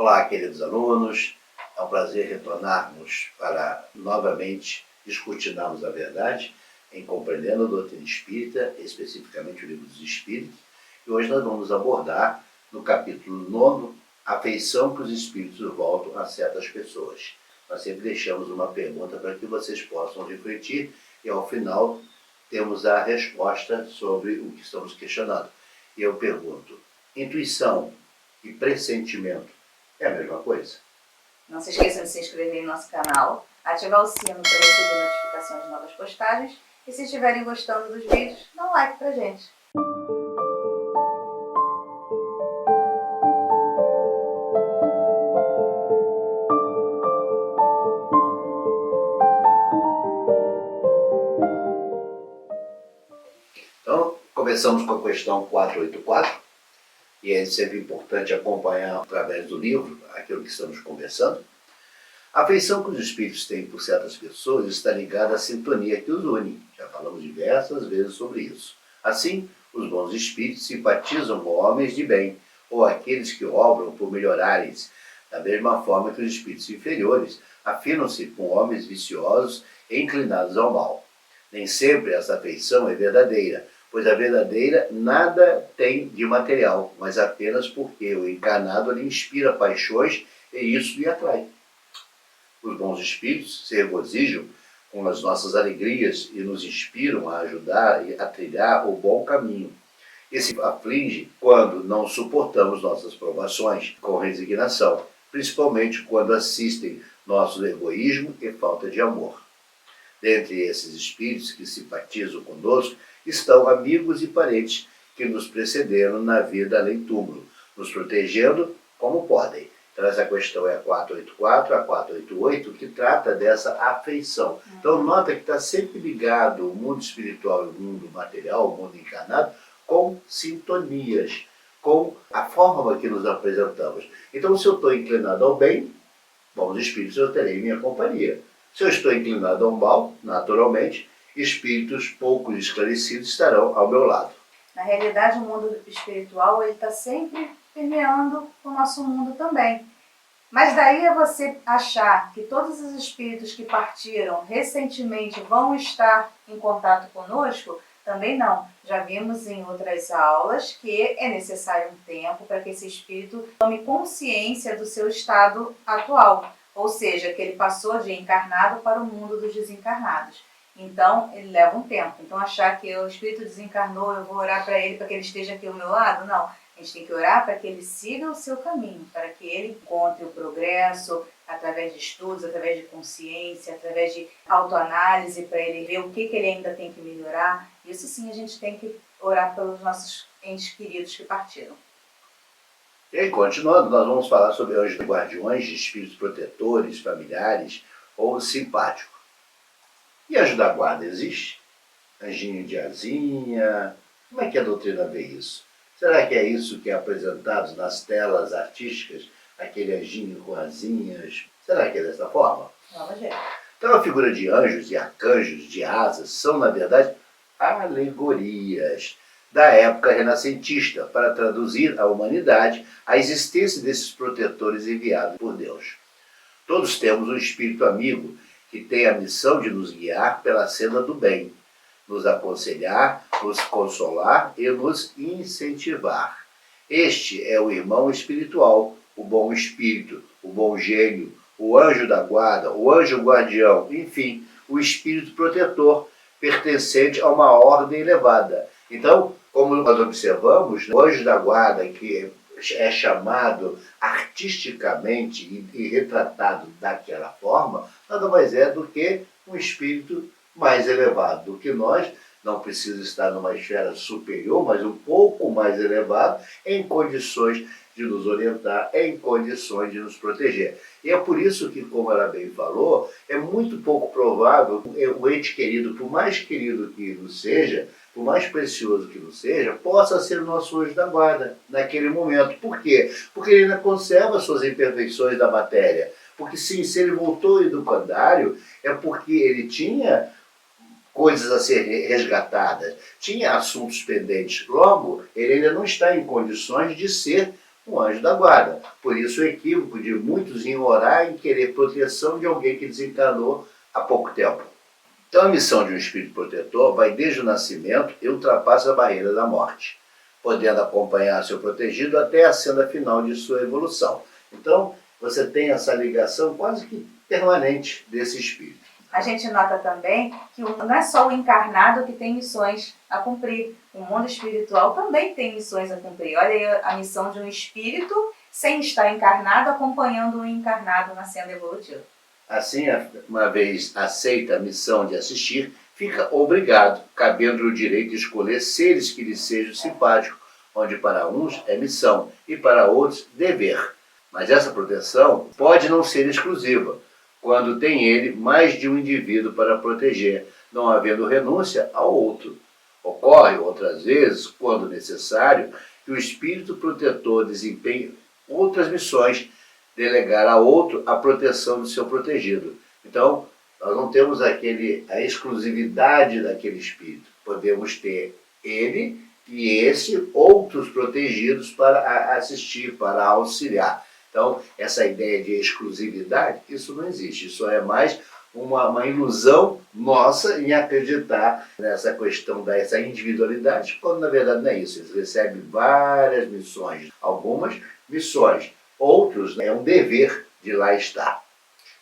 Olá, queridos alunos, é um prazer retornarmos para novamente escrutinarmos a verdade em Compreendendo a Doutrina Espírita, especificamente o Livro dos Espíritos, e hoje nós vamos abordar no capítulo 9 a afeição que os Espíritos voltam a certas pessoas. Nós sempre deixamos uma pergunta para que vocês possam refletir e ao final temos a resposta sobre o que estamos questionando. E eu pergunto, intuição e pressentimento é a mesma coisa? Não se esqueçam de se inscrever em nosso canal, ativar o sino para receber notificações de novas postagens e se estiverem gostando dos vídeos, dá um like pra gente. Então, começamos com a questão 484, e é sempre importante acompanhar através do livro aquilo que estamos conversando. A afeição que os espíritos têm por certas pessoas está ligada à sintonia que os une. Já falamos diversas vezes sobre isso. Assim, os bons espíritos simpatizam com homens de bem, ou aqueles que obram por melhorarem-se, da mesma forma que os espíritos inferiores afinam-se com homens viciosos e inclinados ao mal. Nem sempre essa afeição é verdadeira, pois a verdadeira nada tem de material, mas apenas porque o encarnado lhe inspira paixões e isso lhe atrai. Os bons espíritos se regozijam com as nossas alegrias e nos inspiram a ajudar e a trilhar o bom caminho. E se aflige quando não suportamos nossas provações com resignação, principalmente quando assistem nosso egoísmo e falta de amor. Dentre esses espíritos que simpatizam conosco estão amigos e parentes que nos precederam na vida além túmulo, nos protegendo como podem. Então essa questão é a 484, a 488, que trata dessa afeição. Então nota que está sempre ligado o mundo espiritual e o mundo material, o mundo encarnado, com sintonias, com a forma que nos apresentamos. Então se eu estou inclinado ao bem, bons espíritos eu terei minha companhia. Se eu estou inclinado ao mal, naturalmente, espíritos pouco esclarecidos estarão ao meu lado. Na realidade, o mundo espiritual está sempre permeando o nosso mundo também. Mas daí a você achar que todos os espíritos que partiram recentemente vão estar em contato conosco, também não. Já vimos em outras aulas que é necessário um tempo para que esse espírito tome consciência do seu estado atual. Ou seja, que ele passou de encarnado para o mundo dos desencarnados. Então, ele leva um tempo. Então, achar que o espírito desencarnou, eu vou orar para ele para que ele esteja aqui ao meu lado? Não. A gente tem que orar para que ele siga o seu caminho, para que ele encontre o progresso através de estudos, através de consciência, através de autoanálise, para ele ver o que ele ainda tem que melhorar. Isso sim, a gente tem que orar pelos nossos entes queridos que partiram. E aí, continuando, nós vamos falar sobre anjos guardiões, de espíritos protetores, familiares ou simpáticos. E anjo da guarda existe? Anjinho de asinha? Como é que a doutrina vê isso? Será que é isso que é apresentado nas telas artísticas? Aquele anjinho com asinhas? Será que é dessa forma? Vamos ver. Então a figura de anjos e arcanjos de asas são, na verdade, alegorias da época renascentista para traduzir à humanidade a existência desses protetores enviados por Deus. Todos temos um espírito amigo que tem a missão de nos guiar pela senda do bem, nos aconselhar, nos consolar e nos incentivar. Este é o irmão espiritual, o bom espírito, o bom gênio, o anjo da guarda, o anjo guardião, enfim, o espírito protetor, pertencente a uma ordem elevada. Então, como nós observamos, o anjo da guarda, que é chamado artisticamente e retratado daquela forma, nada mais é do que um espírito mais elevado do que nós, não precisa estar numa esfera superior, mas um pouco mais elevado, em condições de nos orientar, em condições de nos proteger. E é por isso que, como ela bem falou, é muito pouco provável que o ente querido, por mais querido que nos seja, por mais precioso que nos seja, possa ser o nosso anjo da guarda naquele momento. Por quê? Porque ele ainda conserva suas imperfeições da matéria. Porque sim, se ele voltou educandário, é porque ele tinha coisas a ser resgatadas, tinha assuntos pendentes. Logo, ele ainda não está em condições de ser um anjo da guarda. Por isso o equívoco de muitos em orar em querer proteção de alguém que desencarnou há pouco tempo. Então a missão de um espírito protetor vai desde o nascimento e ultrapassa a barreira da morte, podendo acompanhar seu protegido até a senda final de sua evolução. Então você tem essa ligação quase que permanente desse espírito. A gente nota também que não é só o encarnado que tem missões a cumprir. O mundo espiritual também tem missões a cumprir. Olha aí a missão de um espírito sem estar encarnado, acompanhando o encarnado na senda evolutiva. Assim, uma vez aceita a missão de assistir, fica obrigado, cabendo o direito de escolher seres que lhe sejam simpáticos, onde para uns é missão e para outros dever. Mas essa proteção pode não ser exclusiva, quando tem ele mais de um indivíduo para proteger, não havendo renúncia ao outro. Ocorre, outras vezes, quando necessário, que o espírito protetor desempenhe outras missões, delegar a outro a proteção do seu protegido. Então, nós não temos a exclusividade daquele espírito. Podemos ter ele e outros protegidos para assistir, para auxiliar. Então, essa ideia de exclusividade, isso não existe. Isso é mais uma ilusão nossa em acreditar nessa questão dessa individualidade, quando na verdade não é isso. Eles recebem várias missões, algumas missões, outros é um dever de lá estar.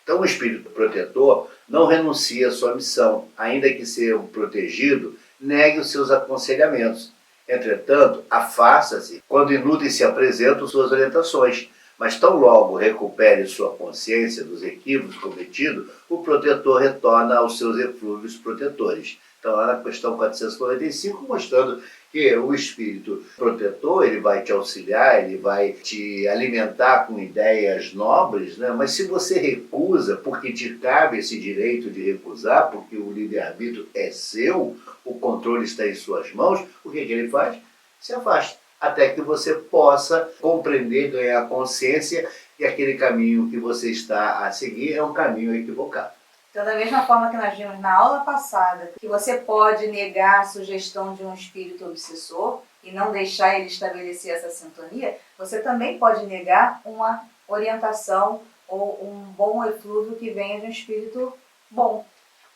Então o espírito protetor não renuncia à sua missão, ainda que seja um protegido, negue os seus aconselhamentos. Entretanto, afasta-se quando inúteis se apresentam suas orientações, mas tão logo recupere sua consciência dos equívocos cometidos, o protetor retorna aos seus eflúvios protetores. Então, lá na questão 495, mostrando que o espírito protetor, ele vai te auxiliar, ele vai te alimentar com ideias nobres, né? Mas se você recusa, porque te cabe esse direito de recusar, porque o livre-arbítrio é seu, o controle está em suas mãos, o que ele faz? Se afasta, até que você possa compreender, ganhar consciência que aquele caminho que você está a seguir é um caminho equivocado. Então, da mesma forma que nós vimos na aula passada, que você pode negar a sugestão de um espírito obsessor e não deixar ele estabelecer essa sintonia, você também pode negar uma orientação ou um bom eflúvio que venha de um espírito bom,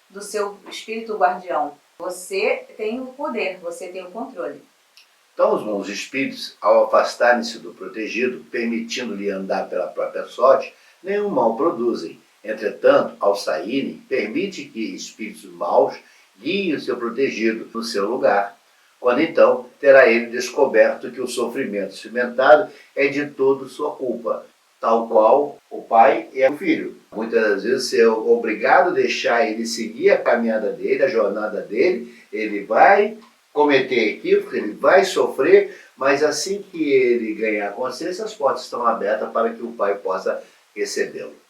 do seu espírito guardião. Você tem o poder, você tem o controle. Então, os bons espíritos, ao afastarem-se do protegido, permitindo-lhe andar pela própria sorte, nenhum mal produzem. Entretanto, ao saírem, permite que espíritos maus guiem o seu protegido no seu lugar. Quando então terá ele descoberto que o sofrimento experimentado é de todo sua culpa, tal qual o pai é o filho. Muitas vezes você é obrigado a deixar ele seguir a caminhada dele, a jornada dele, ele vai cometer equívocos, ele vai sofrer, mas assim que ele ganhar consciência, as portas estão abertas para que o pai possa recebê-lo.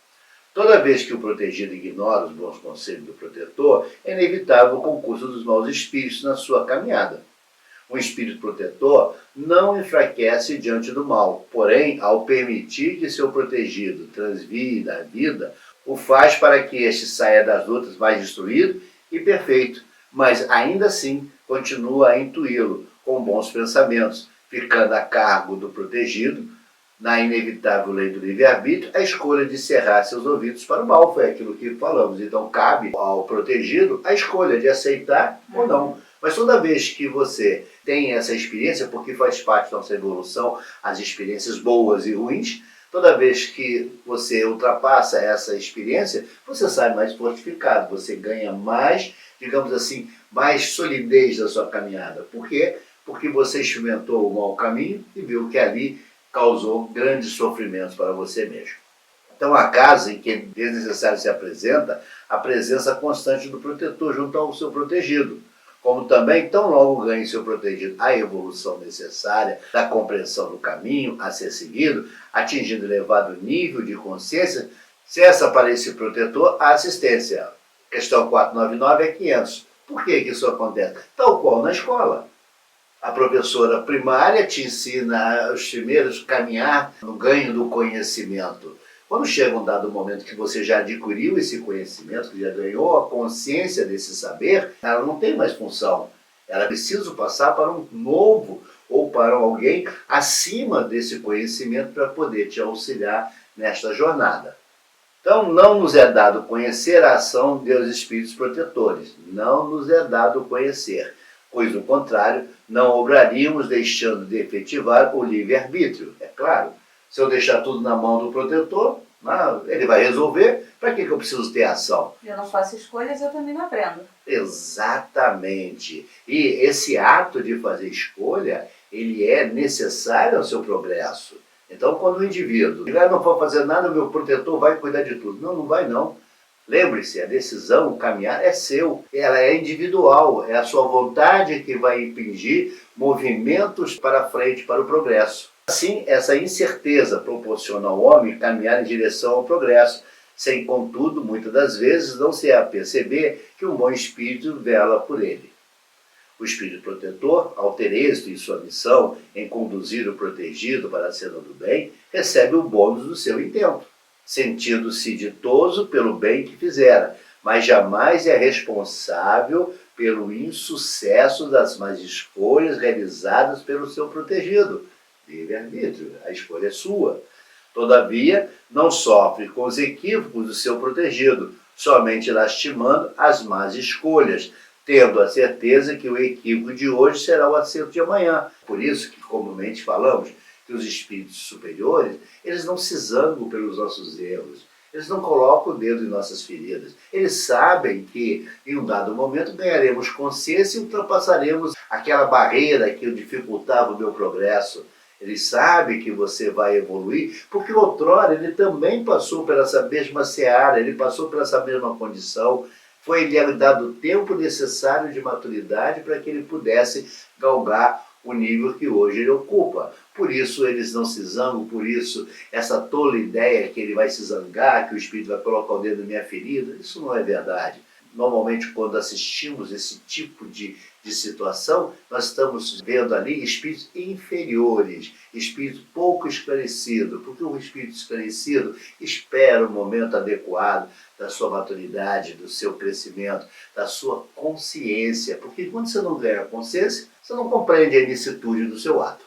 Toda vez que o protegido ignora os bons conselhos do protetor, é inevitável o concurso dos maus espíritos na sua caminhada. Um espírito protetor não enfraquece diante do mal, porém, ao permitir que seu protegido transvie da vida, o faz para que este saia das lutas mais instruído e perfeito, mas ainda assim continua a intuí-lo com bons pensamentos, ficando a cargo do protegido, na inevitável lei do livre-arbítrio, a escolha de cerrar seus ouvidos para o mal. Foi aquilo que falamos. Então cabe ao protegido a escolha de aceitar ou não. Mas toda vez que você tem essa experiência, porque faz parte da nossa evolução, as experiências boas e ruins, toda vez que você ultrapassa essa experiência, você sai mais fortificado, você ganha mais, digamos assim, mais solidez da sua caminhada. Por quê? Porque você experimentou o mau caminho e viu que ali causou grandes sofrimentos para você mesmo. Então, há casos em que desnecessário se apresenta a presença constante do protetor junto ao seu protegido, como também, tão logo ganhe seu protegido a evolução necessária da compreensão do caminho a ser seguido, atingindo elevado nível de consciência, cessa para esse protetor a assistência. Questão 499 é 500. Por que isso acontece? Tal qual na escola. A professora primária te ensina os primeiros a caminhar no ganho do conhecimento. Quando chega um dado momento que você já adquiriu esse conhecimento, que já ganhou a consciência desse saber, ela não tem mais função. Ela precisa passar para um novo ou para alguém acima desse conhecimento para poder te auxiliar nesta jornada. Então, não nos é dado conhecer a ação dos espíritos protetores. Não nos é dado conhecer, pois, do contrário, não obraríamos deixando de efetivar o livre-arbítrio. É claro, se eu deixar tudo na mão do protetor, ele vai resolver. Para que eu preciso ter ação? Eu não faço escolhas, eu também não aprendo. Exatamente. E esse ato de fazer escolha, ele é necessário ao seu progresso. Então, quando o indivíduo não for fazer nada, o meu protetor vai cuidar de tudo. Não, não vai não. Lembre-se, a decisão, o caminhar é seu. Ela é individual. É a sua vontade que vai impingir movimentos para frente, para o progresso. Assim, essa incerteza proporciona ao homem caminhar em direção ao progresso, sem, contudo, muitas das vezes não se aperceber que um bom espírito vela por ele. O espírito protetor, ao ter êxito em sua missão em conduzir o protegido para a cena do bem, recebe o bônus do seu intento, sentindo-se ditoso pelo bem que fizera, mas jamais é responsável pelo insucesso das más escolhas realizadas pelo seu protegido. Livre-arbítrio, a escolha é sua. Todavia, não sofre com os equívocos do seu protegido, somente lastimando as más escolhas, tendo a certeza que o equívoco de hoje será o acerto de amanhã. Por isso que comumente falamos que os espíritos superiores, eles não se zangam pelos nossos erros, eles não colocam o dedo em nossas feridas. Eles sabem que em um dado momento ganharemos consciência e ultrapassaremos aquela barreira que dificultava o meu progresso. Ele sabe que você vai evoluir, porque outrora ele também passou por essa mesma seara, ele passou por essa mesma condição. Foi-lhe dado o tempo necessário de maturidade para que ele pudesse galgar o nível que hoje ele ocupa. Por isso eles não se zangam, por isso essa tola ideia que ele vai se zangar, que o espírito vai colocar o dedo na minha ferida, isso não é verdade. Normalmente, quando assistimos esse tipo de situação, nós estamos vendo ali espíritos inferiores, espíritos pouco esclarecidos, porque o espírito esclarecido espera o momento adequado da sua maturidade, do seu crescimento, da sua consciência, porque quando você não ganha consciência, você não compreende a ilicitude do seu ato.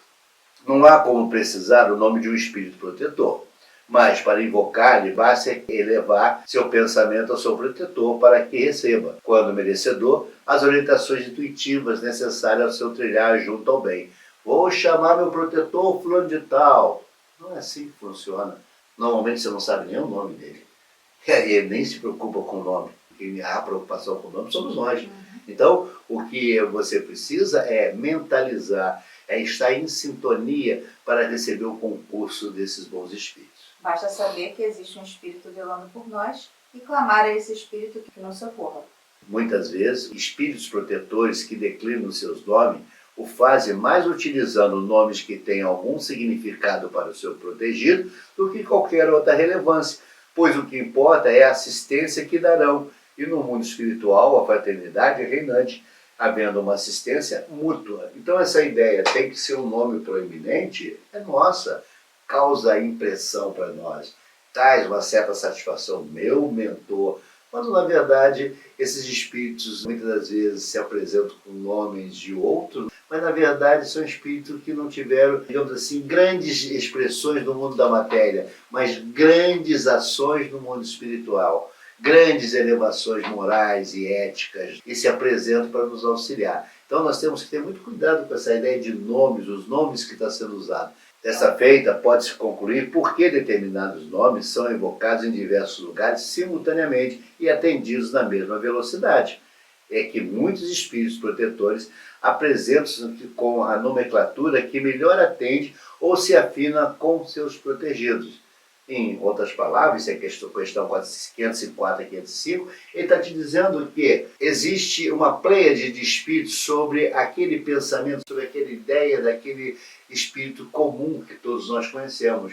Não há como precisar o nome de um espírito protetor, mas para invocar-lhe basta elevar seu pensamento ao seu protetor para que receba, quando merecedor, as orientações intuitivas necessárias ao seu trilhar junto ao bem. Vou chamar meu protetor fulano de tal. Não é assim que funciona. Normalmente você não sabe nem o nome dele. E ele nem se preocupa com o nome. Quem há preocupação com o nome somos nós. Então, o que você precisa é mentalizar, é estar em sintonia para receber o concurso desses bons espíritos. Basta saber que existe um espírito velando por nós e clamar a esse espírito que nos socorra. Muitas vezes, espíritos protetores que declinam seus nomes o fazem mais utilizando nomes que têm algum significado para o seu protegido do que qualquer outra relevância, pois o que importa é a assistência que darão. E no mundo espiritual, a fraternidade é reinante, havendo uma assistência mútua. Então essa ideia tem que ser um nome proeminente, é nossa, causa impressão para nós, traz uma certa satisfação, meu mentor, quando na verdade esses espíritos muitas das vezes se apresentam com nomes de outros, mas na verdade são espíritos que não tiveram, digamos assim, grandes expressões no mundo da matéria, mas grandes ações no mundo espiritual, grandes elevações morais e éticas, e se apresentam para nos auxiliar. Então nós temos que ter muito cuidado com essa ideia de nomes, os nomes que estão sendo usados. Dessa feita, pode-se concluir por que determinados nomes são invocados em diversos lugares simultaneamente e atendidos na mesma velocidade. É que muitos espíritos protetores apresentam-se com a nomenclatura que melhor atende ou se afina com seus protegidos. Em outras palavras, isso é questão 504 a 505, ele está te dizendo que existe uma pleiade de espíritos sobre aquele pensamento, sobre aquela ideia daquele espírito comum que todos nós conhecemos.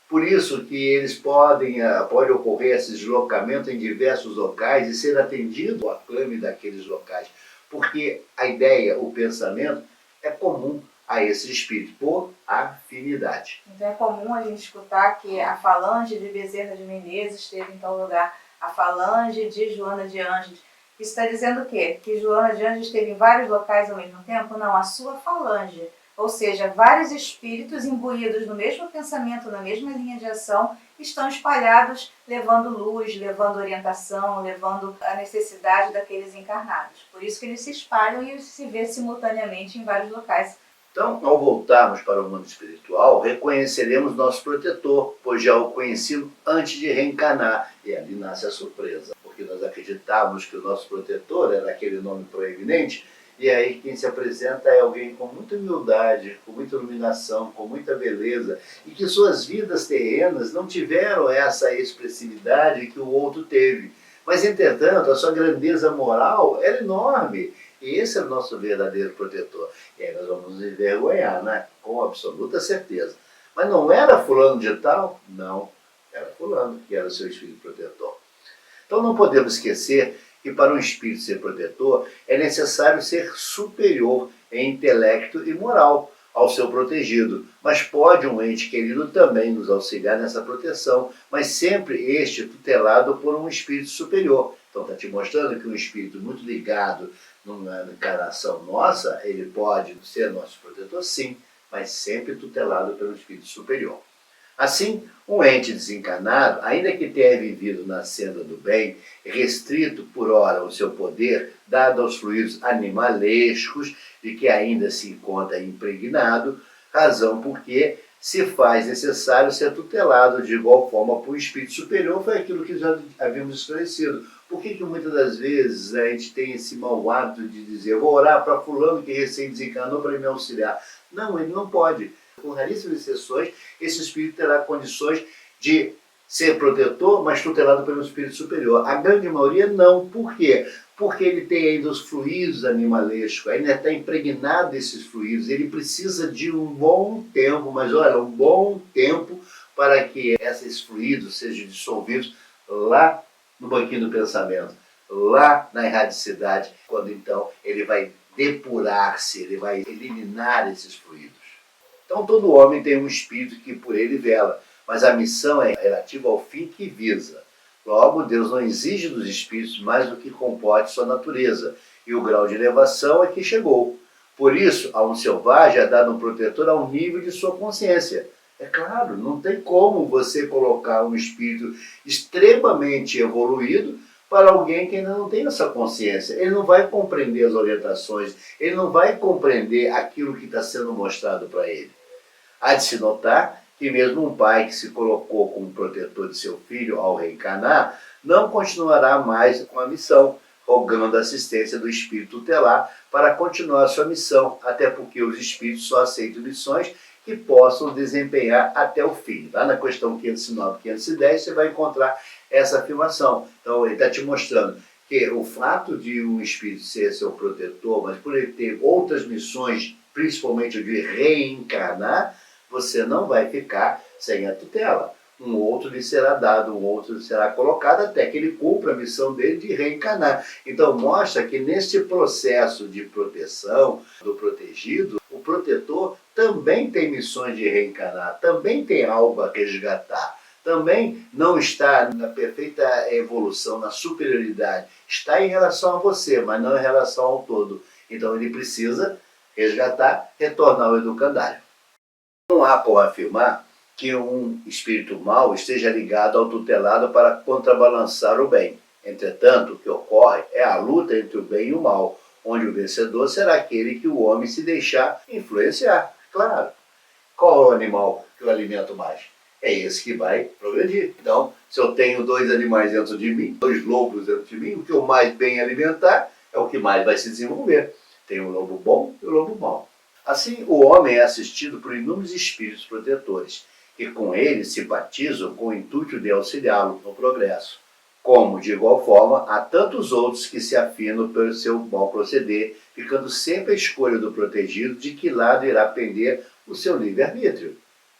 Por isso que eles pode ocorrer esse deslocamento em diversos locais e ser atendido ao aclame daqueles locais, porque a ideia, o pensamento é comum a esse espírito, por afinidade. Então é comum a gente escutar que a falange de Bezerra de Menezes esteve em tal lugar, a falange de Joana de Ângeles. Isso está dizendo o quê? Que Joana de Ângeles esteve em vários locais ao mesmo tempo? Não, a sua falange. Ou seja, vários espíritos imbuídos no mesmo pensamento, na mesma linha de ação, estão espalhados, levando luz, levando orientação, levando a necessidade daqueles encarnados. Por isso que eles se espalham e se vê simultaneamente em vários locais. Então, ao voltarmos para o mundo espiritual, reconheceremos nosso protetor, pois já o conhecemos antes de reencarnar. E ali nasce a surpresa, porque nós acreditávamos que o nosso protetor era aquele nome proeminente, e aí quem se apresenta é alguém com muita humildade, com muita iluminação, com muita beleza, e que suas vidas terrenas não tiveram essa expressividade que o outro teve. Mas, entretanto, a sua grandeza moral era enorme. E esse é o nosso verdadeiro protetor. E aí nós vamos nos envergonhar, né? Com absoluta certeza. Mas não era fulano de tal? Não. Era fulano que era o seu espírito protetor. Então não podemos esquecer que para um espírito ser protetor é necessário ser superior em intelecto e moral ao seu protegido. Mas pode um ente querido também nos auxiliar nessa proteção, mas sempre este tutelado por um espírito superior. Então está te mostrando que um espírito muito ligado numa encarnação nossa, ele pode ser nosso protetor, sim, mas sempre tutelado pelo espírito superior. Assim, um ente desencarnado, ainda que tenha vivido na senda do bem, restrito por ora o seu poder, dado aos fluidos animalescos de que ainda se encontra impregnado, razão porque se faz necessário ser tutelado de igual forma por um espírito superior, foi aquilo que já havíamos esclarecido. Por que muitas das vezes a gente tem esse mau hábito de dizer, vou orar para fulano que recém desencarnou para me auxiliar? Não, ele não pode. Com raríssimas exceções, esse espírito terá condições de ser protetor, mas tutelado pelo espírito superior. A grande maioria não. Por quê? Porque ele tem ainda os fluidos animalescos, ainda está impregnado desses fluidos. Ele precisa de um bom tempo, mas olha, um bom tempo para que esses fluidos sejam dissolvidos lá no banquinho do pensamento, lá na erradicidade, quando então ele vai depurar-se, ele vai eliminar esses fluidos. Então todo homem tem um espírito que por ele vela, mas a missão é relativa ao fim que visa. Logo, Deus não exige dos espíritos mais do que comporte sua natureza, e o grau de elevação é que chegou. Por isso, a um selvagem é dado um protetor ao nível de sua consciência. É claro, não tem como você colocar um espírito extremamente evoluído para alguém que ainda não tem essa consciência. Ele não vai compreender as orientações, ele não vai compreender aquilo que está sendo mostrado para ele. Há de se notar que mesmo um pai que se colocou como protetor de seu filho ao reencarnar, não continuará mais com a missão, rogando a assistência do espírito tutelar para continuar sua missão, até porque os espíritos só aceitam missões que possam desempenhar até o fim. Lá na questão 509 e 510 você vai encontrar essa afirmação. Então ele está te mostrando que o fato de um espírito ser seu protetor, mas por ele ter outras missões, principalmente o de reencarnar, você não vai ficar sem a tutela. Um outro lhe será dado, um outro lhe será colocado até que ele cumpra a missão dele de reencarnar. Então mostra que neste processo de proteção do protegido, o protetor também tem missões de reencarnar, também tem algo a resgatar, também não está na perfeita evolução, na superioridade, está em relação a você, mas não em relação ao todo. Então ele precisa resgatar, retornar ao educandário. Não há como afirmar que um espírito mau esteja ligado ao tutelado para contrabalançar o bem. Entretanto, o que ocorre é a luta entre o bem e o mal, onde o vencedor será aquele que o homem se deixar influenciar. Claro. Qual é o animal que eu alimento mais? É esse que vai progredir. Então, se eu tenho dois animais dentro de mim, dois lobos dentro de mim, o que eu mais bem alimentar é o que mais vai se desenvolver. Tem o lobo bom e o lobo mau. Assim, o homem é assistido por inúmeros espíritos protetores, que com ele simpatizam com o intuito de auxiliá-lo no progresso. Como, de igual forma, há tantos outros que se afinam pelo seu mau proceder, ficando sempre à escolha do protegido de que lado irá pender o seu livre-arbítrio.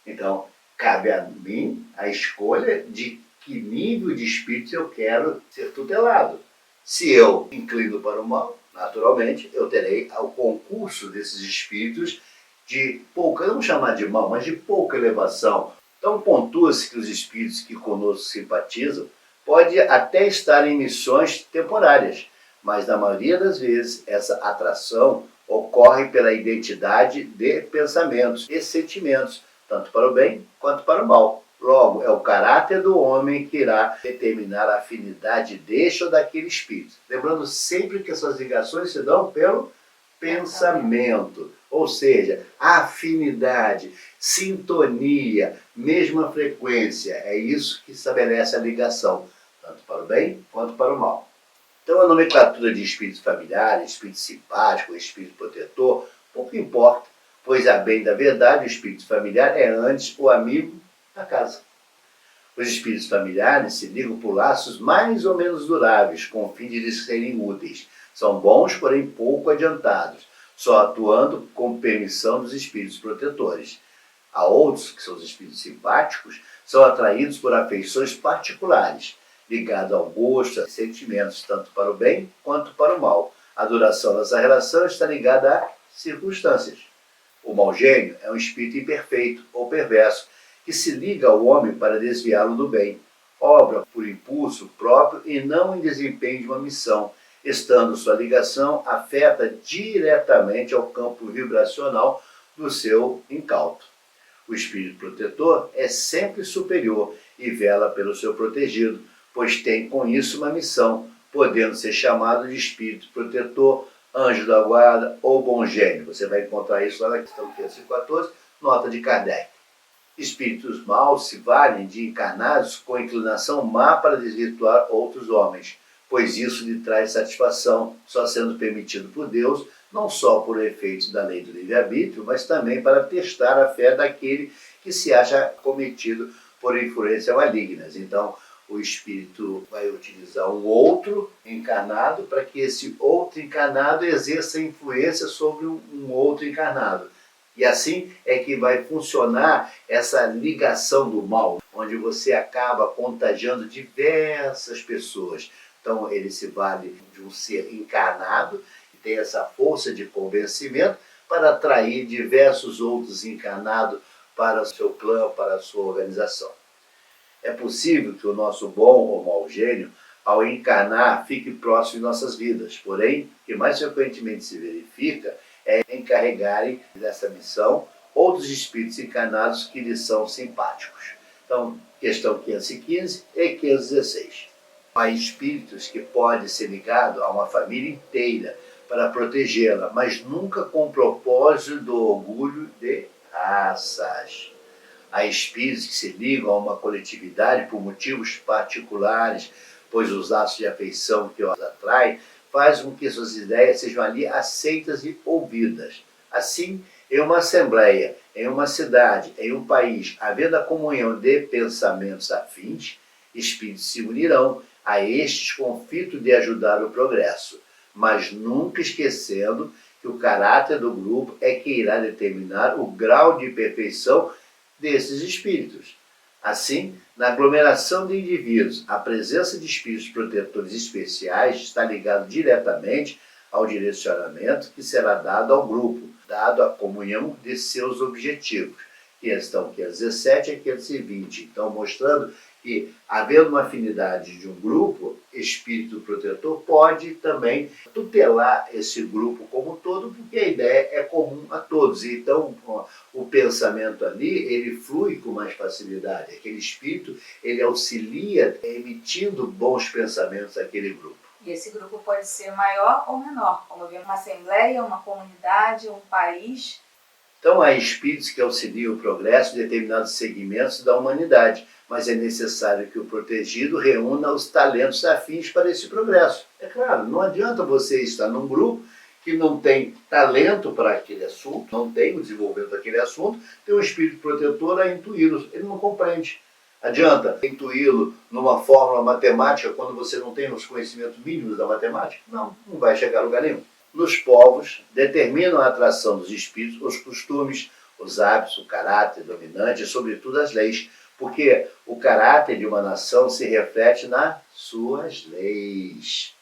Então, cabe a mim a escolha de que nível de espírito eu quero ser tutelado. Se eu inclino para o mal, naturalmente, eu terei o concurso desses espíritos de pouca, não vamos chamar de mal, mas de pouca elevação. Então, pontua-se que os espíritos que conosco simpatizam podem até estar em missões temporárias, mas na maioria das vezes essa atração ocorre pela identidade de pensamentos e sentimentos, tanto para o bem quanto para o mal. Logo, é o caráter do homem que irá determinar a afinidade deste ou daquele espírito. Lembrando sempre que essas ligações se dão pelo pensamento, ou seja, afinidade, sintonia, mesma frequência. É isso que estabelece a ligação, tanto para o bem quanto para o mal. Então, a nomenclatura de espírito familiar, espírito simpático, espírito protetor, pouco importa, pois, a bem da verdade, o espírito familiar é antes o amigo da casa. Os espíritos familiares se ligam por laços mais ou menos duráveis, com o fim de lhes serem úteis. São bons, porém pouco adiantados, só atuando com permissão dos espíritos protetores. Há outros, que são os espíritos simpáticos, são atraídos por afeições particulares, ligados ao gosto, a sentimentos, tanto para o bem quanto para o mal. A duração dessa relação está ligada a circunstâncias. O mau gênio é um espírito imperfeito ou perverso, que se liga ao homem para desviá-lo do bem, obra por impulso próprio e não em desempenho de uma missão, estando sua ligação afeta diretamente ao campo vibracional do seu incauto. O espírito protetor é sempre superior e vela pelo seu protegido, pois tem com isso uma missão, podendo ser chamado de espírito protetor, anjo da guarda ou bom gênio. Você vai encontrar isso lá na questão 514, nota de Kardec. Espíritos maus se valem de encarnados com inclinação má para desvirtuar outros homens, pois isso lhe traz satisfação, só sendo permitido por Deus, não só por efeitos da lei do livre-arbítrio, mas também para testar a fé daquele que se acha cometido por influências malignas. Então, o espírito vai utilizar um outro encarnado para que esse outro encarnado exerça influência sobre um outro encarnado. E assim é que vai funcionar essa ligação do mal, onde você acaba contagiando diversas pessoas. Então ele se vale de um ser encarnado, que tem essa força de convencimento para atrair diversos outros encarnados para o seu clã, para a sua organização. É possível que o nosso bom ou mau gênio, ao encarnar, fique próximo de nossas vidas. Porém, o que mais frequentemente se verifica é encarregarem dessa missão outros espíritos encarnados que lhes são simpáticos. Então, questão 515 e 516. Há espíritos que podem ser ligados a uma família inteira para protegê-la, mas nunca com o propósito do orgulho de raças. Há espíritos que se ligam a uma coletividade por motivos particulares, pois os laços de afeição que os atraem faz com que suas ideias sejam ali aceitas e ouvidas. Assim, em uma assembleia, em uma cidade, em um país, havendo a comunhão de pensamentos afins, espíritos se unirão a estes com o fito de ajudar o progresso, mas nunca esquecendo que o caráter do grupo é que irá determinar o grau de perfeição desses espíritos. Assim, na aglomeração de indivíduos, a presença de espíritos protetores especiais está ligada diretamente ao direcionamento que será dado ao grupo, dado à comunhão de seus objetivos. Questão 517 e 520. Então, mostrando que, havendo uma afinidade de um grupo, espírito protetor pode também tutelar esse grupo como um todo, porque a ideia é comum a todos. Então, o pensamento ali, ele flui com mais facilidade. Aquele espírito, ele auxilia emitindo bons pensamentos àquele grupo. E esse grupo pode ser maior ou menor, como vimos, uma assembleia, uma comunidade, um país. Então, há espíritos que auxiliam o progresso de determinados segmentos da humanidade, mas é necessário que o protegido reúna os talentos afins para esse progresso. É claro, não adianta você estar num grupo que não tem talento para aquele assunto, não tem o desenvolvimento daquele assunto, tem um espírito protetor a intuí-lo, ele não compreende. Adianta intuí-lo numa fórmula matemática quando você não tem os conhecimentos mínimos da matemática? Não vai chegar a lugar nenhum. Nos povos, determinam a atração dos espíritos os costumes, os hábitos, o caráter dominante e, sobretudo, as leis, porque o caráter de uma nação se reflete nas suas leis.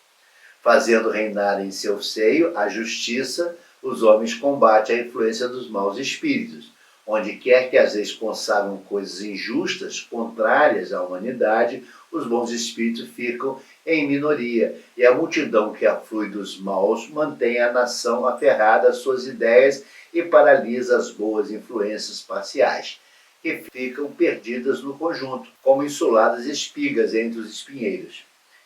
Fazendo reinar em seu seio a justiça, os homens combatem a influência dos maus espíritos, Onde quer que as leis consagram coisas injustas, contrárias à humanidade, os bons espíritos ficam em minoria, e a multidão que aflui dos maus mantém a nação aferrada às suas ideias e paralisa as boas influências parciais, que ficam perdidas no conjunto, como insuladas espigas entre os espinheiros.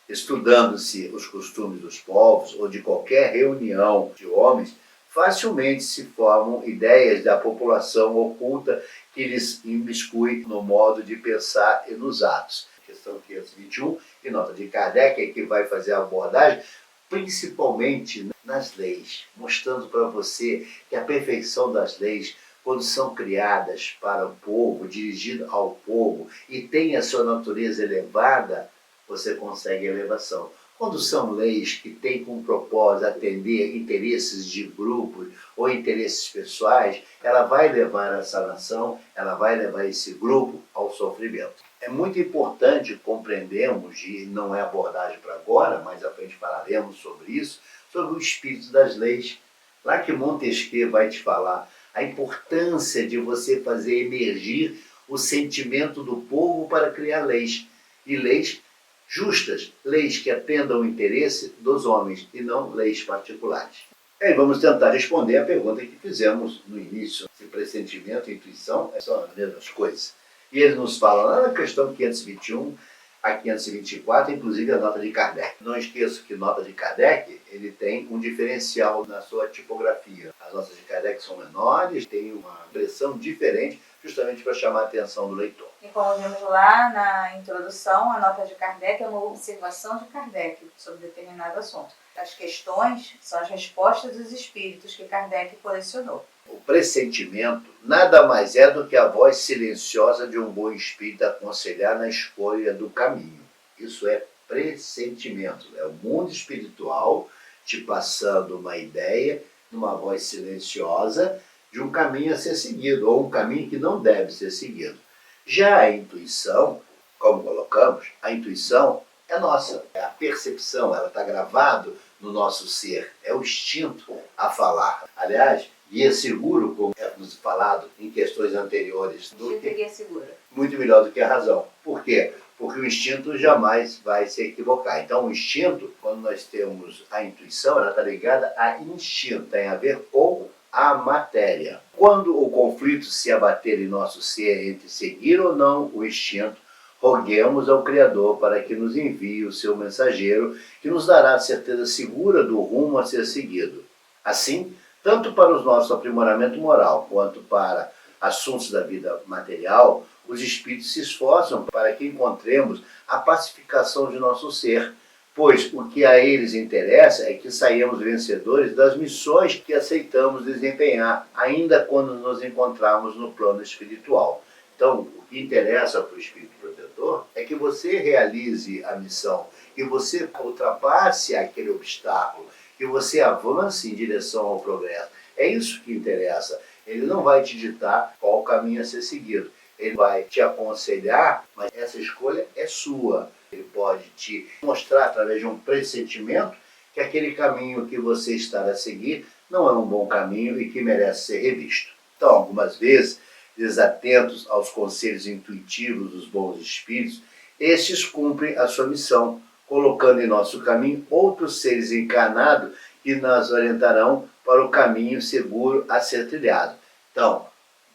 Estudando-se os costumes dos povos ou de qualquer reunião de homens, facilmente se formam ideias da população oculta que lhes imiscui no modo de pensar e nos atos. Questão 521, e nota de Kardec, é que vai fazer a abordagem, principalmente nas leis, mostrando para você que a perfeição das leis, quando são criadas para o povo, dirigidas ao povo, e tem a sua natureza elevada, você consegue elevação. Quando são leis que têm como propósito atender interesses de grupos ou interesses pessoais, ela vai levar essa nação, ela vai levar esse grupo ao sofrimento. É muito importante compreendermos, e não é abordagem para agora, mas à frente falaremos sobre isso, sobre o espírito das leis. Lá que Montesquieu vai te falar a importância de você fazer emergir o sentimento do povo para criar leis. E leis justas, leis que atendam o interesse dos homens e não leis particulares. E aí vamos tentar responder a pergunta que fizemos no início. Se pressentimento e intuição são as mesmas coisas. E ele nos fala lá na questão 521 a 524, inclusive a nota de Kardec. Não esqueça que nota de Kardec ele tem um diferencial na sua tipografia. As notas de Kardec são menores, têm uma impressão diferente, justamente para chamar a atenção do leitor. E como vimos lá na introdução, a nota de Kardec é uma observação de Kardec sobre determinado assunto. As questões são as respostas dos espíritos que Kardec colecionou. O pressentimento nada mais é do que a voz silenciosa de um bom espírito a aconselhar na escolha do caminho. Isso é pressentimento. É o mundo espiritual te passando uma ideia, numa voz silenciosa, de um caminho a ser seguido, ou um caminho que não deve ser seguido. Já a intuição, como colocamos, a intuição é nossa, é a percepção, ela está gravado no nosso ser, é o instinto a falar. Aliás, guia seguro, como é nos falado em questões anteriores, Guia segura. Muito melhor do que a razão. Por quê? Porque o instinto jamais vai se equivocar. Então, o instinto, quando nós temos a intuição, ela está ligada a instinto, tem a ver com a matéria. Quando o conflito se abater em nosso ser entre seguir ou não o instinto, roguemos ao Criador para que nos envie o seu mensageiro, que nos dará a certeza segura do rumo a ser seguido. Assim, tanto para o nosso aprimoramento moral, quanto para assuntos da vida material, os espíritos se esforçam para que encontremos a pacificação de nosso ser, pois o que a eles interessa é que saiamos vencedores das missões que aceitamos desempenhar, ainda quando nos encontrarmos no plano espiritual. Então, o que interessa para o espírito protetor é que você realize a missão, que você ultrapasse aquele obstáculo, que você avance em direção ao progresso. É isso que interessa. Ele não vai te ditar qual o caminho a ser seguido. Ele vai te aconselhar, mas essa escolha é sua. Ele pode te mostrar, através de um pressentimento, que aquele caminho que você está a seguir não é um bom caminho e que merece ser revisto. Então, algumas vezes, desatentos aos conselhos intuitivos dos bons espíritos, estes cumprem a sua missão, colocando em nosso caminho outros seres encarnados que nos orientarão para o caminho seguro a ser trilhado. Então,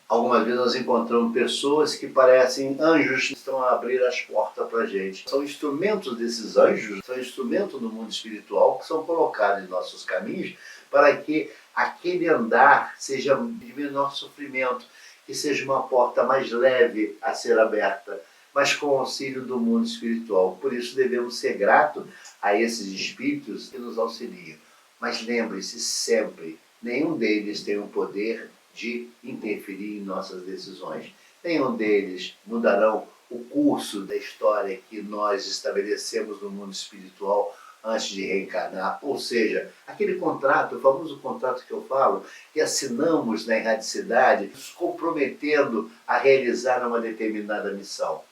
algumas vezes nós encontramos pessoas que parecem anjos que estão a abrir as portas para a gente. São instrumentos desses anjos, são instrumentos do mundo espiritual que são colocados em nossos caminhos para que aquele andar seja de menor sofrimento, que seja uma porta mais leve a ser aberta, mas com o auxílio do mundo espiritual. Por isso devemos ser gratos a esses espíritos que nos auxiliam. Mas lembre-se sempre, nenhum deles tem o poder de interferir em nossas decisões. Nenhum deles mudarão o curso da história que nós estabelecemos no mundo espiritual antes de reencarnar. Ou seja, aquele contrato, o famoso contrato que eu falo, que assinamos na erradicidade, nos comprometendo a realizar uma determinada missão.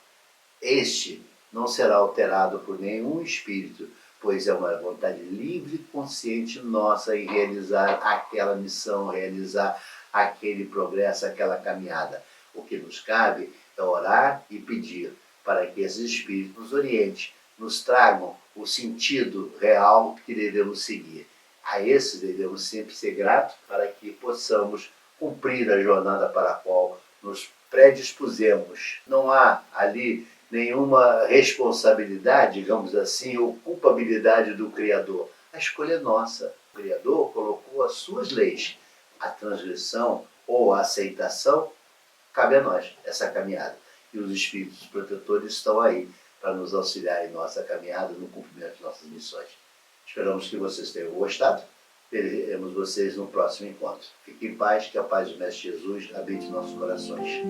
Este não será alterado por nenhum espírito, pois é uma vontade livre e consciente nossa em realizar aquela missão, realizar aquele progresso, aquela caminhada. O que nos cabe é orar e pedir para que esses espíritos nos orientem, nos tragam o sentido real que devemos seguir. A esses devemos sempre ser gratos para que possamos cumprir a jornada para a qual nos predispusemos. Não há ali nenhuma responsabilidade, digamos assim, ou culpabilidade do Criador. A escolha é nossa. O Criador colocou as suas leis. A transgressão ou a aceitação cabe a nós, essa caminhada. E os espíritos protetores estão aí para nos auxiliar em nossa caminhada, no cumprimento de nossas missões. Esperamos que vocês tenham gostado. Veremos vocês no próximo encontro. Fiquem em paz, que a paz do Mestre Jesus habite em nossos corações.